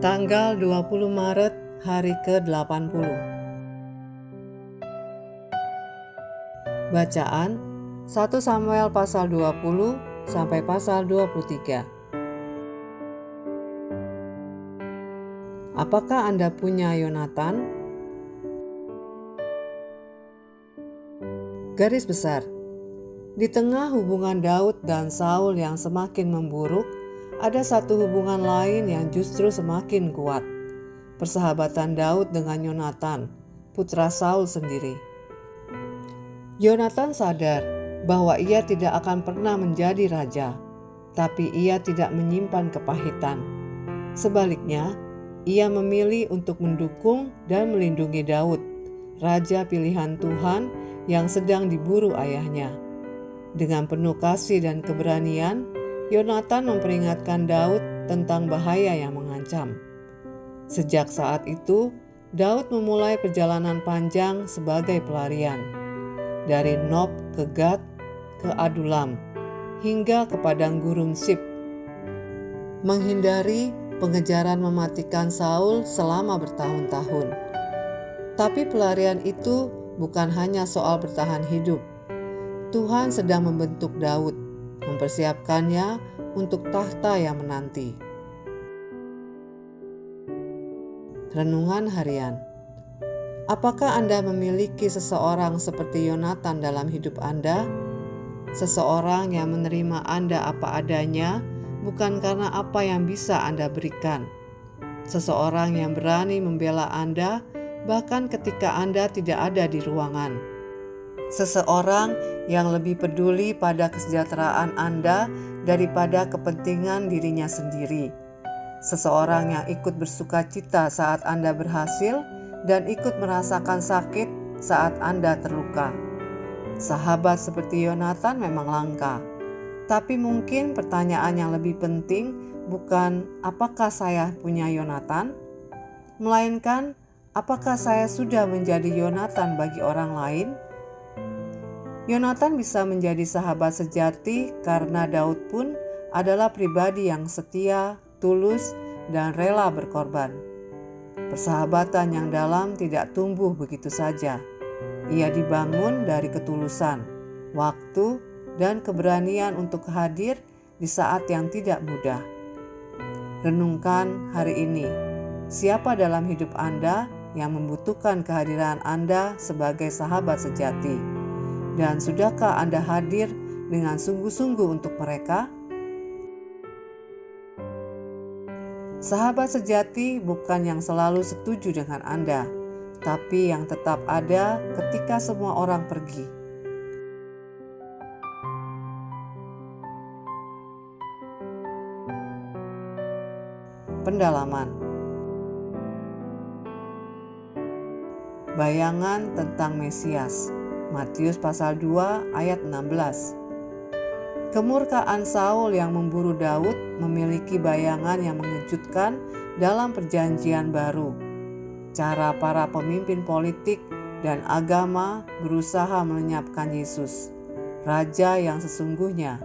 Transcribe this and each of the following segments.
Tanggal 20 Maret, hari ke-80. Bacaan 1 Samuel pasal 20 sampai pasal 23. Apakah Anda punya Yonatan? Garis besar. Di tengah hubungan Daud dan Saul yang semakin memburuk, ada satu hubungan lain yang justru semakin kuat. Persahabatan Daud dengan Yonatan, putra Saul sendiri. Yonatan sadar bahwa ia tidak akan pernah menjadi raja, tapi ia tidak menyimpan kepahitan. Sebaliknya, ia memilih untuk mendukung dan melindungi Daud, raja pilihan Tuhan yang sedang diburu ayahnya. Dengan penuh kasih dan keberanian, Yonatan memperingatkan Daud tentang bahaya yang mengancam. Sejak saat itu, Daud memulai perjalanan panjang sebagai pelarian. Dari Nob ke Gad, ke Adulam, hingga ke padang gurun Sip. Menghindari pengejaran mematikan Saul selama bertahun-tahun. Tapi pelarian itu bukan hanya soal bertahan hidup. Tuhan sedang membentuk Daud, mempersiapkannya untuk tahta yang menanti. Renungan harian. Apakah Anda memiliki seseorang seperti Yonatan dalam hidup Anda? Seseorang yang menerima Anda apa adanya, bukan karena apa yang bisa Anda berikan. Seseorang yang berani membela Anda, bahkan ketika Anda tidak ada di ruangan. Seseorang yang lebih peduli pada kesejahteraan Anda daripada kepentingan dirinya sendiri. Seseorang yang ikut bersuka cita saat Anda berhasil dan ikut merasakan sakit saat Anda terluka. Sahabat seperti Yonatan memang langka, tapi mungkin pertanyaan yang lebih penting bukan apakah saya punya Yonatan, melainkan apakah saya sudah menjadi Yonatan bagi orang lain? Yonatan bisa menjadi sahabat sejati karena Daud pun adalah pribadi yang setia, tulus, dan rela berkorban. Persahabatan yang dalam tidak tumbuh begitu saja. Ia dibangun dari ketulusan, waktu, dan keberanian untuk hadir di saat yang tidak mudah. Renungkan hari ini, siapa dalam hidup Anda yang membutuhkan kehadiran Anda sebagai sahabat sejati? Dan sudahkah Anda hadir dengan sungguh-sungguh untuk mereka? Sahabat sejati bukan yang selalu setuju dengan Anda, tapi yang tetap ada ketika semua orang pergi. Pendalaman. Bayangan tentang Mesias. Matius pasal 2 ayat 16. Kemurkaan Saul yang memburu Daud memiliki bayangan yang mengejutkan dalam perjanjian baru. Cara para pemimpin politik dan agama berusaha melenyapkan Yesus, Raja yang sesungguhnya.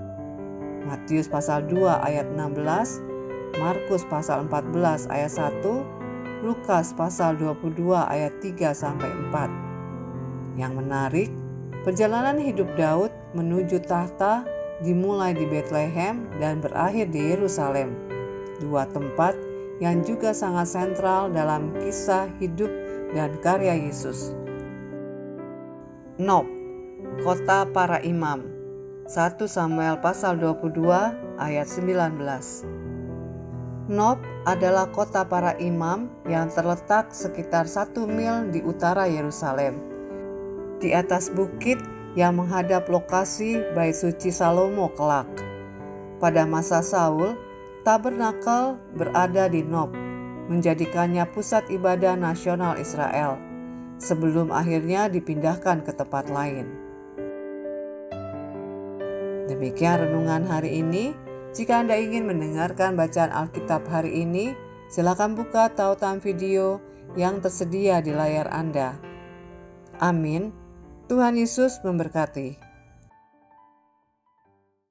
Matius pasal 2 ayat 16, Markus pasal 14 ayat 1, Lukas pasal 22 ayat 3-4. Yang menarik, perjalanan hidup Daud menuju tahta dimulai di Bethlehem dan berakhir di Yerusalem, dua tempat yang juga sangat sentral dalam kisah hidup dan karya Yesus. Nob, kota para imam. 1 Samuel pasal 22 ayat 19. Nob adalah kota para imam yang terletak sekitar 1 mil di utara Yerusalem, di atas bukit yang menghadap lokasi Bait Suci Salomo kelak. Pada masa Saul, tabernakel berada di Nob, menjadikannya pusat ibadah nasional Israel, sebelum akhirnya dipindahkan ke tempat lain. Demikian renungan hari ini. Jika Anda ingin mendengarkan bacaan Alkitab hari ini, silakan buka tautan video yang tersedia di layar Anda. Amin. Tuhan Yesus memberkati.